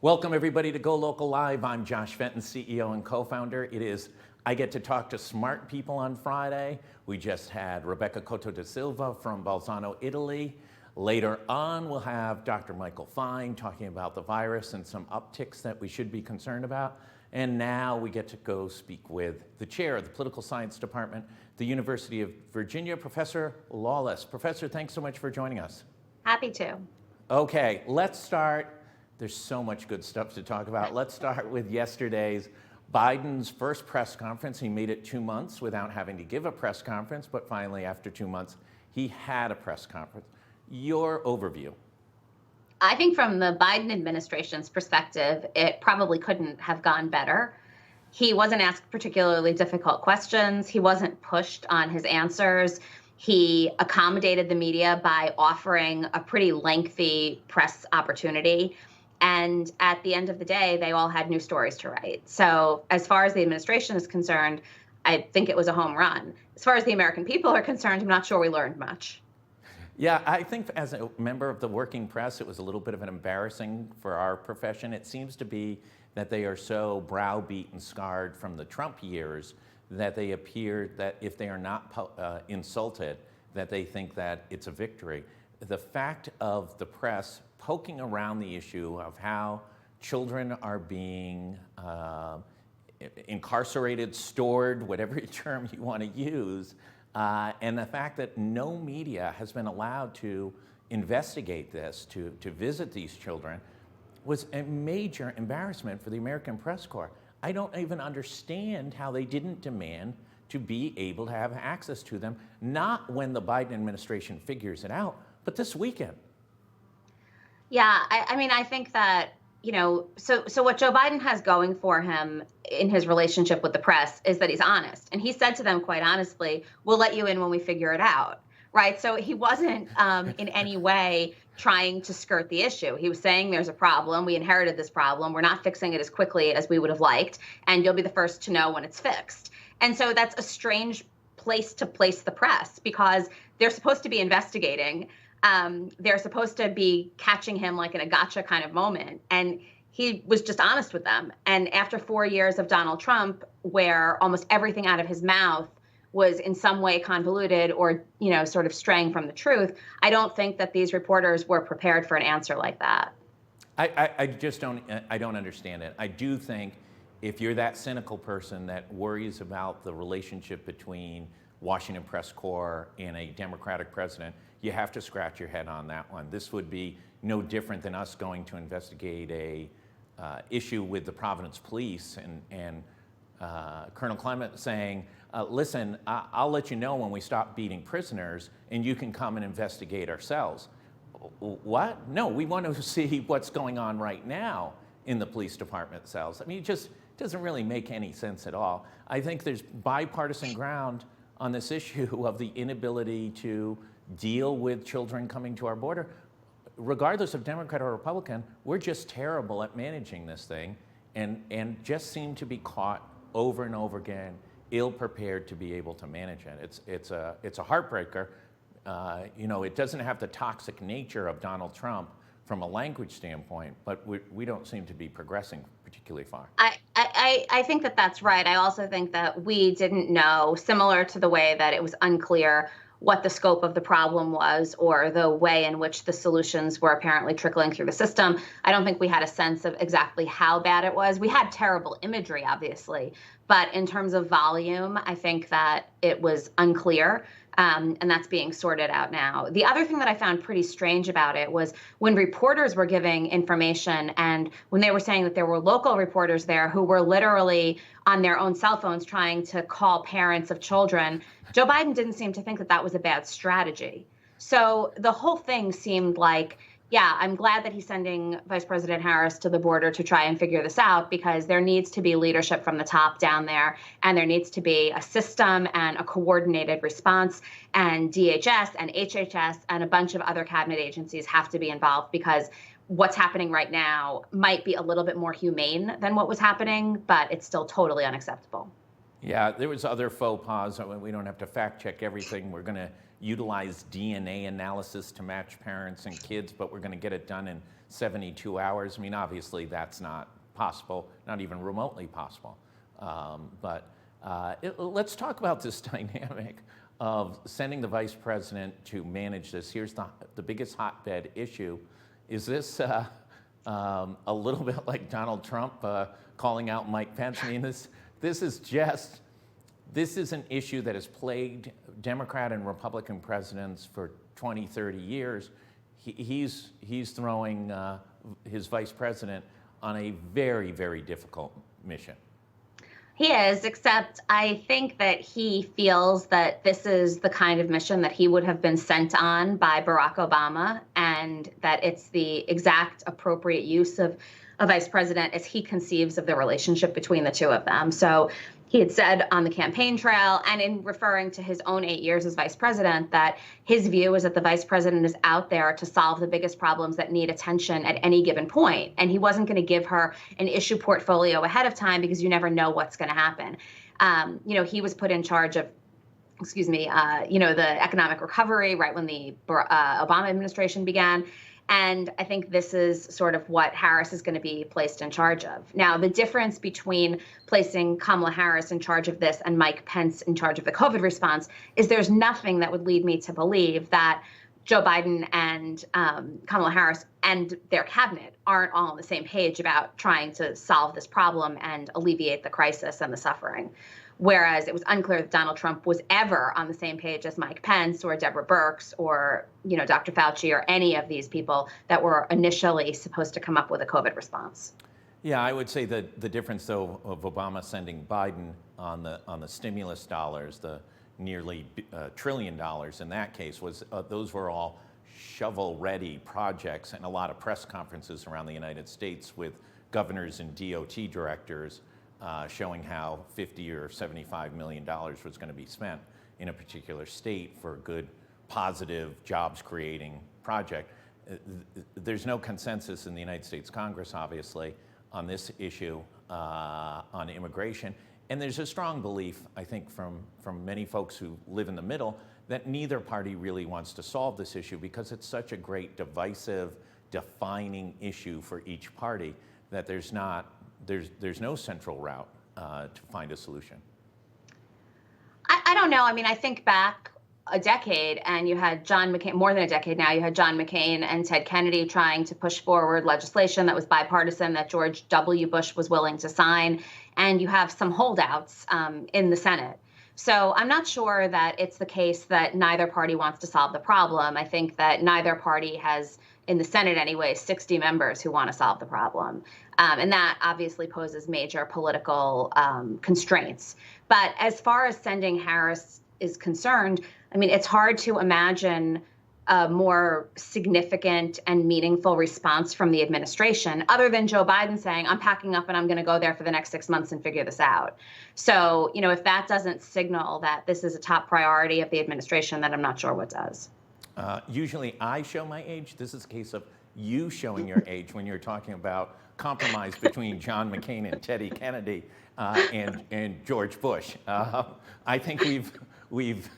Welcome everybody to GoLocal Live. I'm Josh Fenton, CEO and co-founder. I get to talk to smart people on Friday. We just had Rebecca Cotto da Silva from Bolzano, Italy. Later on, we'll have Dr. Michael Fine talking about the virus and some upticks that we should be concerned about. And now we get to go speak with the chair of the Political Science Department, the University of Virginia, Professor Lawless. Professor, thanks so much for joining us. Happy to. Okay, let's start. There's so much good stuff to talk about. Let's start with yesterday's Biden's first press conference. He made it 2 months without having to give a press conference, but finally, after 2 months, he had a press conference. Your overview. I think from the Biden administration's perspective, it probably couldn't have gone better. He wasn't asked particularly difficult questions. He wasn't pushed on his answers. He accommodated the media by offering a pretty lengthy press opportunity. And at the end of the day, they all had new stories to write. So as far as the administration is concerned, I think it was a home run. As far as the American people are concerned, I'm not sure we learned much. Yeah, I think as a member of the working press, it was a little bit of an embarrassing for our profession. It seems to be that they are so browbeat and scarred from the Trump years that they appear that if they are not insulted, that they think that it's a victory. The fact of the press poking around the issue of how children are being incarcerated, stored, whatever term you want to use, and the fact that no media has been allowed to investigate this, to visit these children, was a major embarrassment for the American press corps. I don't even understand how they didn't demand to be able to have access to them, not when the Biden administration figures it out, but this weekend. Yeah, I mean, I think that, so what Joe Biden has going for him in his relationship with the press is that he's honest. And he said to them quite honestly, we'll let you in when we figure it out, right? So he wasn't in any way trying to skirt the issue. He was saying there's a problem. We inherited this problem. We're not fixing it as quickly as we would have liked. And you'll be the first to know when it's fixed. And so that's a strange place to place the press because they're supposed to be investigating. They're supposed to be catching him like in a gotcha kind of moment. And he was just honest with them. And after 4 years of Donald Trump, where almost everything out of his mouth was in some way convoluted or, sort of straying from the truth, I don't think that these reporters were prepared for an answer like that. I just don't understand it. I do think if you're that cynical person that worries about the relationship between Washington press corps and a Democratic president, you have to scratch your head on that one. This would be no different than us going to investigate a issue with the Providence police and Colonel Clement saying, listen, I'll let you know when we stop beating prisoners and you can come and investigate ourselves. What? No, we want to see what's going on right now in the police department cells. I mean, it just doesn't really make any sense at all. I think there's bipartisan ground on this issue of the inability to deal with children coming to our border. Regardless of Democrat or Republican, we're just terrible at managing this thing and just seem to be caught over and over again, ill-prepared to be able to manage it. It's a heartbreaker. It doesn't have the toxic nature of Donald Trump from a language standpoint, but we don't seem to be progressing particularly far. I think that that's right. I also think that we didn't know, similar to the way that it was unclear what the scope of the problem was or the way in which the solutions were apparently trickling through the system. I don't think we had a sense of exactly how bad it was. We had terrible imagery, obviously, but in terms of volume, I think that it was unclear. And that's being sorted out now. The other thing that I found pretty strange about it was when reporters were giving information and when they were saying that there were local reporters there who were literally on their own cell phones trying to call parents of children, Joe Biden didn't seem to think that that was a bad strategy. So the whole thing seemed like, yeah, I'm glad that he's sending Vice President Harris to the border to try and figure this out because there needs to be leadership from the top down there and there needs to be a system and a coordinated response and DHS and HHS and a bunch of other cabinet agencies have to be involved because what's happening right now might be a little bit more humane than what was happening, but it's still totally unacceptable. Yeah, there was other faux pas. We don't have to fact check everything. We're going to utilize DNA analysis to match parents and kids, but we're going to get it done in 72 hours. I mean, obviously that's not possible, not even remotely possible. Let's talk about this dynamic of sending the vice president to manage this. Here's the biggest hotbed issue. Is this a little bit like Donald Trump calling out Mike Pence? I mean, this is an issue that has plagued Democrat and Republican presidents for 20, 30 years. He's throwing his vice president on a very, very difficult mission. He is, except I think that he feels that this is the kind of mission that he would have been sent on by Barack Obama, and that it's the exact appropriate use of a vice president as he conceives of the relationship between the two of them. So he had said on the campaign trail and in referring to his own 8 years as vice president that his view is that the vice president is out there to solve the biggest problems that need attention at any given point. And he wasn't going to give her an issue portfolio ahead of time because you never know what's going to happen. He was put in charge of the economic recovery right when the Obama administration began. And I think this is sort of what Harris is going to be placed in charge of. Now, the difference between placing Kamala Harris in charge of this and Mike Pence in charge of the COVID response is there's nothing that would lead me to believe that Joe Biden and Kamala Harris and their cabinet aren't all on the same page about trying to solve this problem and alleviate the crisis and the suffering. Whereas it was unclear that Donald Trump was ever on the same page as Mike Pence or Deborah Birx or, Dr. Fauci or any of these people that were initially supposed to come up with a COVID response. Yeah, I would say that the difference, though, of Obama sending Biden on the stimulus dollars, the nearly $1 trillion in that case, was those were all shovel-ready projects and a lot of press conferences around the United States with governors and DOT directors showing how $50 or $75 million was going to be spent in a particular state for a good, positive, jobs-creating project. There's no consensus in the United States Congress, obviously, on this issue on immigration. And there's a strong belief, I think, from many folks who live in the middle that neither party really wants to solve this issue because it's such a great divisive, defining issue for each party that there's no central route to find a solution. I don't know. I mean, I think back a decade and you had John McCain, more than a decade now, you had John McCain and Ted Kennedy trying to push forward legislation that was bipartisan that George W. Bush was willing to sign. And you have some holdouts in the Senate. So I'm not sure that it's the case that neither party wants to solve the problem. I think that neither party has, in the Senate anyway, 60 members who want to solve the problem. And that obviously poses major political constraints. But as far as sending Harris is concerned, I mean, it's hard to imagine a more significant and meaningful response from the administration, other than Joe Biden saying, I'm packing up and I'm going to go there for the next 6 months and figure this out. So, if that doesn't signal that this is a top priority of the administration, then I'm not sure what does. Usually I show my age. This is a case of you showing your age when you're talking about compromise between John McCain and Teddy Kennedy and George Bush. I think we've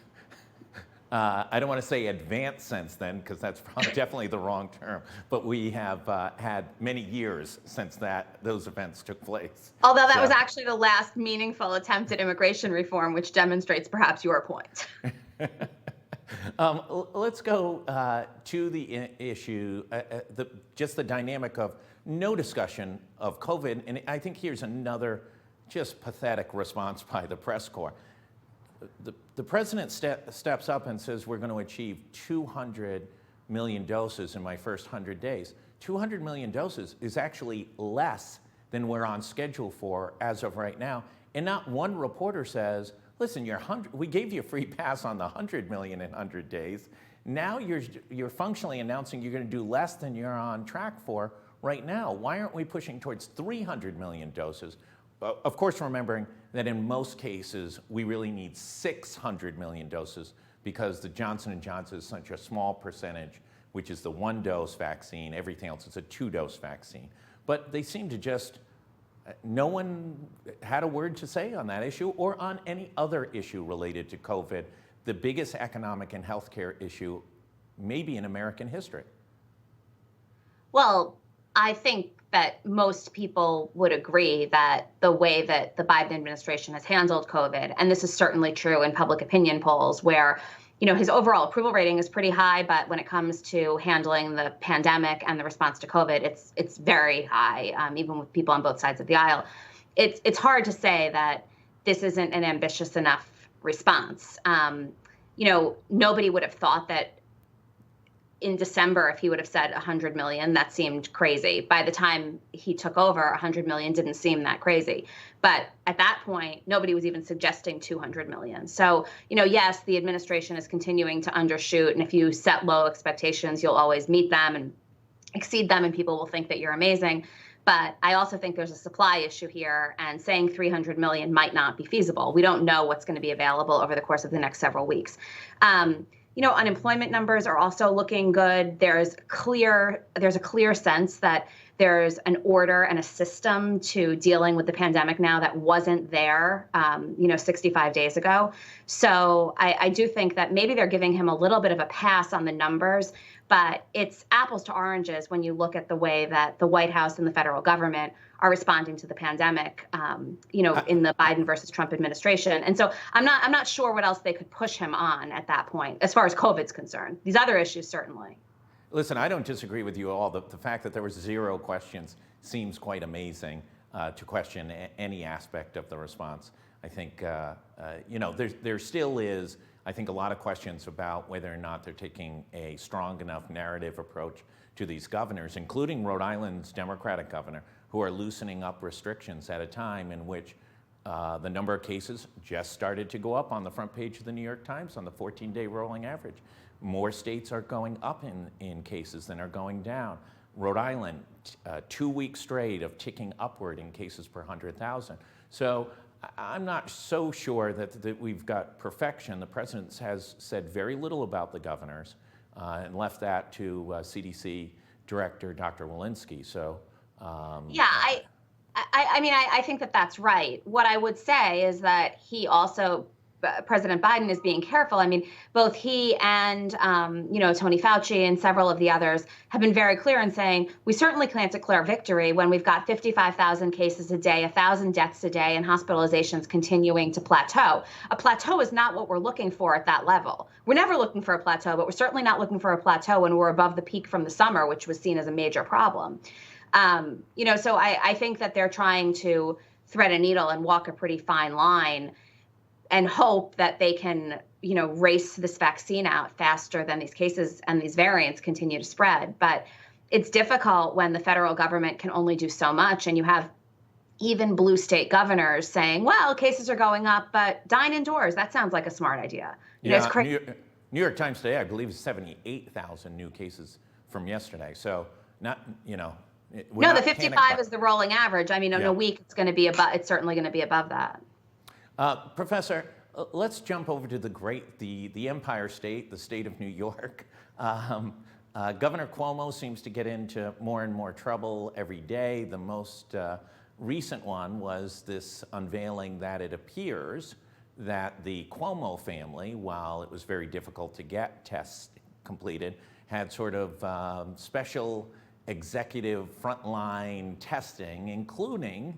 I don't want to say advanced since then, because that's definitely the wrong term, but we have had many years since those events took place. Although that was actually the last meaningful attempt at immigration reform, which demonstrates perhaps your point. Let's go to the issue, just the dynamic of no discussion of COVID. And I think here's another just pathetic response by the press corps. The president steps up and says we're going to achieve 200 million doses in my first 100 days. 200 million doses is actually less than we're on schedule for as of right now. And not one reporter says, listen, we gave you a free pass on the 100 million in 100 days. Now you're functionally announcing you're going to do less than you're on track for right now. Why aren't we pushing towards 300 million doses? Of course, remembering that in most cases, we really need 600 million doses because the Johnson & Johnson is such a small percentage, which is the 1-dose vaccine. Everything else is a 2-dose vaccine. But they seem to no one had a word to say on that issue or on any other issue related to COVID the biggest economic and healthcare issue maybe in American history. Well, I think that most people would agree that the way that the Biden administration has handled COVID, and this is certainly true in public opinion polls, where his overall approval rating is pretty high, but when it comes to handling the pandemic and the response to COVID, it's very high, even with people on both sides of the aisle. It's hard to say that this isn't an ambitious enough response. Nobody would have thought that in December, if he would have said 100 million, that seemed crazy. By the time he took over, 100 million didn't seem that crazy. But at that point, nobody was even suggesting 200 million. So, yes, the administration is continuing to undershoot. And if you set low expectations, you'll always meet them and exceed them, and people will think that you're amazing. But I also think there's a supply issue here, and saying 300 million might not be feasible. We don't know what's going to be available over the course of the next several weeks. Unemployment numbers are also looking good. There's a clear sense that there's an order and a system to dealing with the pandemic now that wasn't there, 65 days ago. So I do think that maybe they're giving him a little bit of a pass on the numbers, but it's apples to oranges when you look at the way that the White House and the federal government are responding to the pandemic, in the Biden versus Trump administration. And so I'm not sure what else they could push him on at that point, as far as COVID's concerned. These other issues, certainly. Listen, I don't disagree with you at all. The fact that there was 0 questions seems quite amazing to question any aspect of the response. I think, there still is, I think, a lot of questions about whether or not they're taking a strong enough narrative approach to these governors, including Rhode Island's Democratic governor, who are loosening up restrictions at a time in which the number of cases just started to go up on the front page of the New York Times on the 14-day rolling average. More states are going up in cases than are going down. Rhode Island, 2 weeks straight of ticking upward in cases per 100,000. So I'm not so sure that we've got perfection. The president has said very little about the governors and left that to CDC Director Dr. Walensky. So I think that that's right. What I would say is that President Biden is being careful. I mean, both he and, Tony Fauci and several of the others have been very clear in saying, we certainly can't declare victory when we've got 55,000 cases a day, 1,000 deaths a day, and hospitalizations continuing to plateau. A plateau is not what we're looking for at that level. We're never looking for a plateau, but we're certainly not looking for a plateau when we're above the peak from the summer, which was seen as a major problem. So I think that they're trying to thread a needle and walk a pretty fine line and hope that they can, race this vaccine out faster than these cases and these variants continue to spread. But it's difficult when the federal government can only do so much, and you have even blue state governors saying, well, cases are going up, but dine indoors. That sounds like a smart idea. Yeah, it's crazy. New York Times today, I believe, is 78,000 new cases from yesterday. So not, No, the 55 is the rolling average. I mean, in a week, it's certainly going to be above that. Professor, let's jump over to the Empire State, the state of New York. Governor Cuomo seems to get into more and more trouble every day. The most recent one was this unveiling that it appears that the Cuomo family, while it was very difficult to get tests completed, had sort of special executive frontline testing, including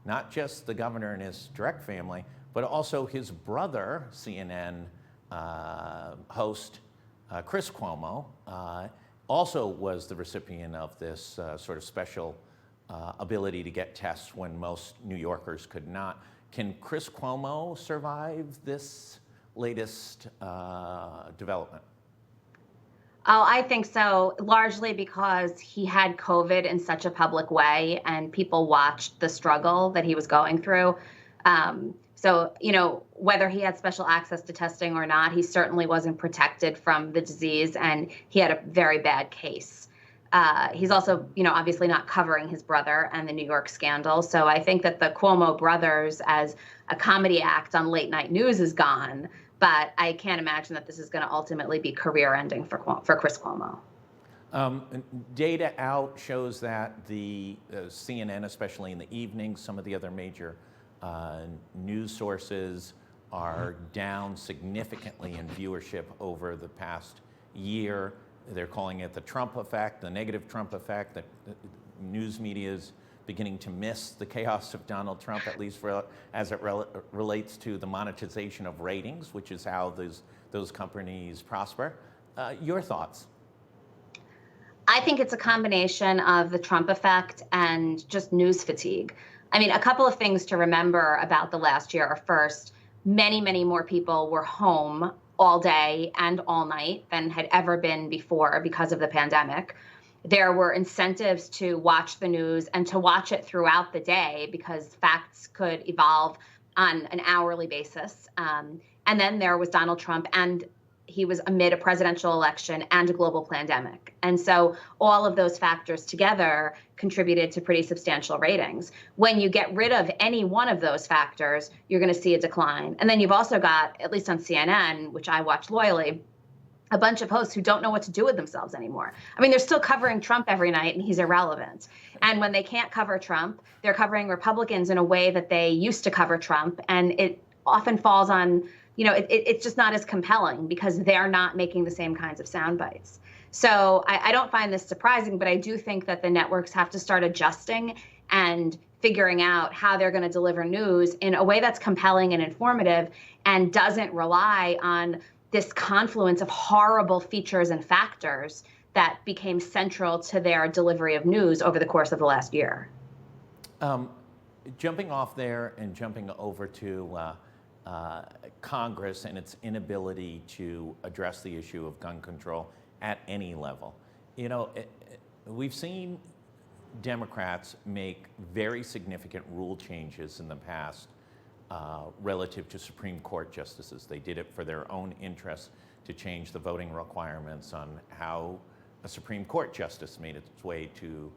not just the governor and his direct family, but also his brother, CNN host Chris Cuomo, also was the recipient of this sort of special ability to get tests when most New Yorkers could not. Can Chris Cuomo survive this latest development? Oh, I think so, largely because he had COVID in such a public way and people watched the struggle that he was going through. So, whether he had special access to testing or not, he certainly wasn't protected from the disease, and he had a very bad case. He's also, obviously not covering his brother and the New York scandal. So I think that the Cuomo brothers as a comedy act on late night news is gone. But I can't imagine that this is going to ultimately be career-ending for Chris Cuomo. Data out shows that the CNN, especially in the evening, some of the other major news sources are down significantly in viewership over the past year. They're calling it the Trump effect, the negative Trump effect, that news media is beginning to miss the chaos of Donald Trump, at least as it relates to the monetization of ratings, which is how those companies prosper. Your thoughts? I think it's a combination of the Trump effect and just news fatigue. I mean, a couple of things to remember about the last year are: first, many, many more people were home all day and all night than had ever been before because of the pandemic. There were incentives to watch the news and to watch it throughout the day because facts could evolve on an hourly basis. And then there was Donald Trump, and he was amid a presidential election and a global pandemic. And so all of those factors together contributed to pretty substantial ratings. When you get rid of any one of those factors, you're going to see a decline. And then you've also got, at least on CNN, which I watch loyally, a bunch of hosts who don't know what to do with themselves anymore. I mean, they're still covering Trump every night, and he's irrelevant. And when they can't cover Trump, they're covering Republicans in a way that they used to cover Trump. And it often falls on, it's just not as compelling because they're not making the same kinds of sound bites. So I don't find this surprising, but I do think that the networks have to start adjusting and figuring out how they're going to deliver news in a way that's compelling and informative and doesn't rely on this confluence of horrible features and factors that became central to their delivery of news over the course of the last year. Jumping off there and jumping over to Congress and its inability to address the issue of gun control at any level. We've seen Democrats make very significant rule changes in the past relative to Supreme Court justices. They did it for their own interests to change the voting requirements on how a Supreme Court justice made its way to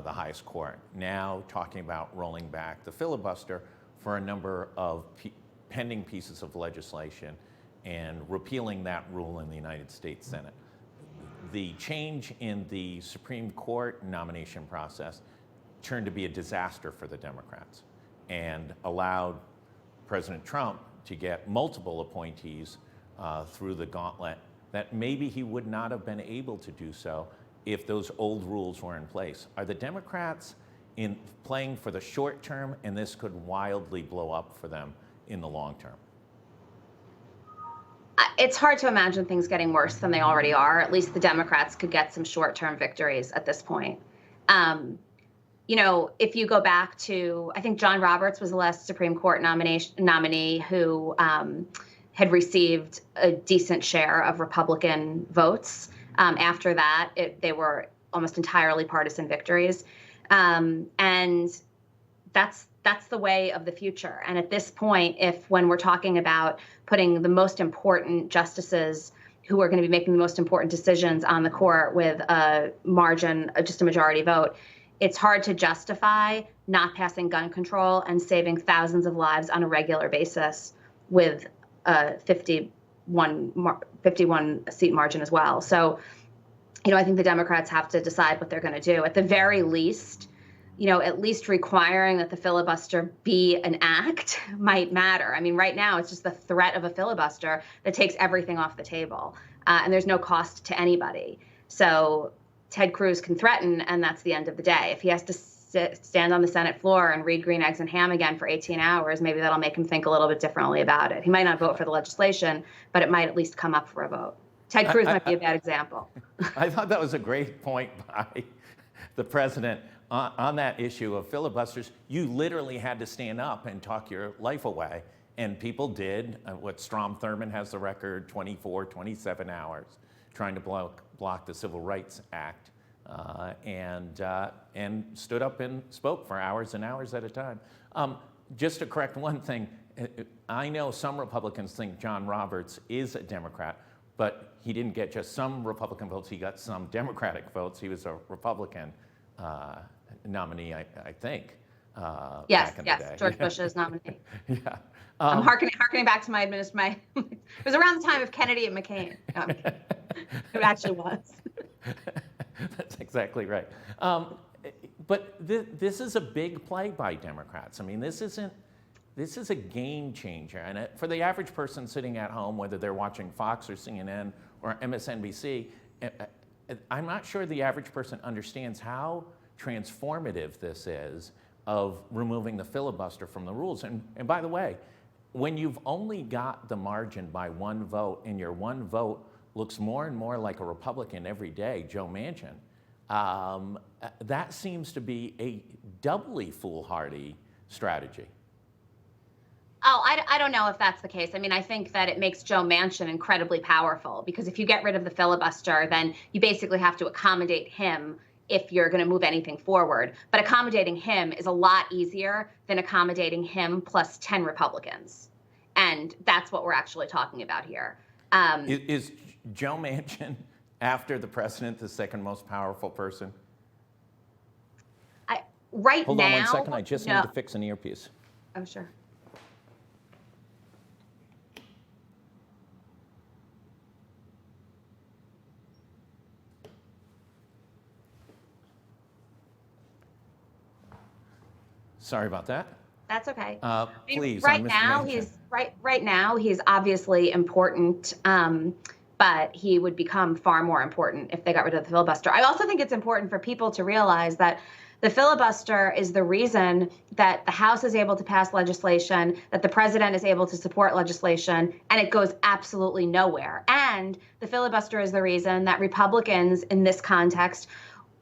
the highest court. Now talking about rolling back the filibuster for a number of pending pieces of legislation and repealing that rule in the United States Senate. The change in the Supreme Court nomination process turned to be a disaster for the Democrats and allowed President Trump to get multiple appointees through the gauntlet that maybe he would not have been able to do so if those old rules were in place. Are the Democrats in playing for the short term, and this could wildly blow up for them in the long term? It's hard to imagine things getting worse than they already are. At least the Democrats could get some short-term victories at this point. If you go back to, I think John Roberts was the last Supreme Court nominee who had received a decent share of Republican votes. After that, they were almost entirely partisan victories. And that's the way of the future. And at this point, when we're talking about putting the most important justices who are going to be making the most important decisions on the court with a margin, just a majority vote, it's hard to justify not passing gun control and saving thousands of lives on a regular basis with a 51 seat margin as well. So, I think the Democrats have to decide what they're going to do. At the very least, at least requiring that the filibuster be an act might matter. I mean, right now, it's just the threat of a filibuster that takes everything off the table. And there's no cost to anybody. So Ted Cruz can threaten, and that's the end of the day. If he has to stand on the Senate floor and read Green Eggs and Ham again for 18 hours, maybe that'll make him think a little bit differently about it. He might not vote for the legislation, but it might at least come up for a vote. Ted Cruz might be a bad example. I thought that was a great point by the president on that issue of filibusters. You literally had to stand up and talk your life away, and people did. What Strom Thurmond has the record, 24, 27 hours, trying to block the Civil Rights Act, and stood up and spoke for hours and hours at a time. Just to correct one thing, I know some Republicans think John Roberts is a Democrat, but he didn't get just some Republican votes, he got some Democratic votes. He was a Republican nominee, I think. Yes, back in the day. George Bush's nominee. Yeah. I'm hearkening back to my it was around the time of Kennedy and McCain. No, I'm kidding. It actually was. That's exactly right. But this is a big play by Democrats. I mean, this isn't this is a game changer. And for the average person sitting at home, whether they're watching Fox or CNN or MSNBC, I'm not sure the average person understands how transformative this is of removing the filibuster from the rules. And by the way, when you've only got the margin by one vote, and your one vote looks more and more like a Republican every day, Joe Manchin, that seems to be a doubly foolhardy strategy. Oh, I don't know if that's the case. I mean, I think that it makes Joe Manchin incredibly powerful, because if you get rid of the filibuster, then you basically have to accommodate him if you're going to move anything forward. But accommodating him is a lot easier than accommodating him plus 10 Republicans. And that's what we're actually talking about here. Is Joe Manchin, after the president, the second most powerful person? Hold on 1 second. I just need to fix an earpiece. Oh, sure. Sorry about that. That's okay. Please. Right now, he's obviously important, but he would become far more important if they got rid of the filibuster. I also think it's important for people to realize that the filibuster is the reason that the House is able to pass legislation, that the president is able to support legislation, and it goes absolutely nowhere. And the filibuster is the reason that Republicans in this context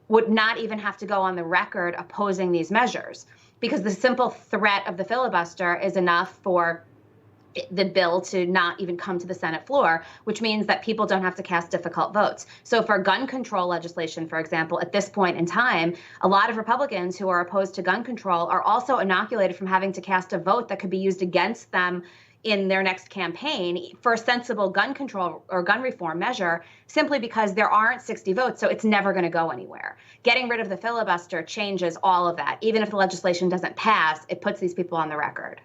would not even have to go on the record opposing these measures, because the simple threat of the filibuster is enough for the bill to not even come to the Senate floor, which means that people don't have to cast difficult votes. So for gun control legislation, for example, at this point in time, a lot of Republicans who are opposed to gun control are also inoculated from having to cast a vote that could be used against them in their next campaign for a sensible gun control or gun reform measure, simply because there aren't 60 votes, so it's never going to go anywhere. Getting rid of the filibuster changes all of that. Even if the legislation doesn't pass, it puts these people on the record.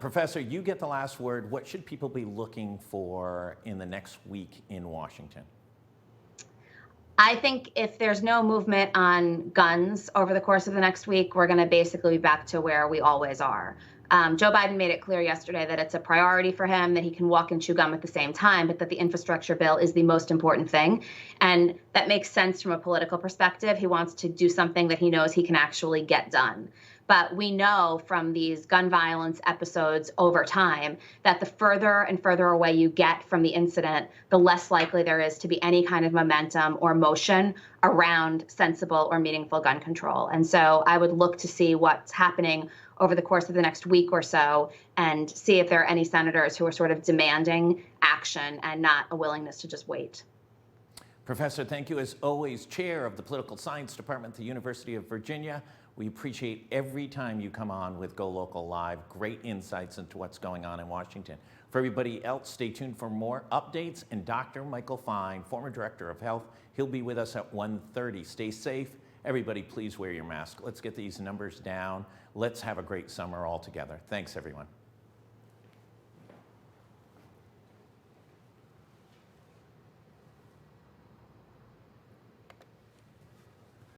Professor, you get the last word. What should people be looking for in the next week in Washington? I think if there's no movement on guns over the course of the next week, we're going to basically be back to where we always are. Joe Biden made it clear yesterday that it's a priority for him, that he can walk and chew gum at the same time, but that the infrastructure bill is the most important thing. And that makes sense from a political perspective. He wants to do something that he knows he can actually get done. But we know from these gun violence episodes over time that the further and further away you get from the incident, the less likely there is to be any kind of momentum or motion around sensible or meaningful gun control. And so I would look to see what's happening over the course of the next week or so and see if there are any senators who are sort of demanding action and not a willingness to just wait. Professor, thank you as always, Chair of the Political Science Department at the University of Virginia. We appreciate every time you come on with GoLocal Live. Great insights into what's going on in Washington. For everybody else, stay tuned for more updates. And Dr. Michael Fine, former Director of Health, he'll be with us at 1:30. Stay safe. Everybody, please wear your mask. Let's get these numbers down. Let's have a great summer all together. Thanks, everyone.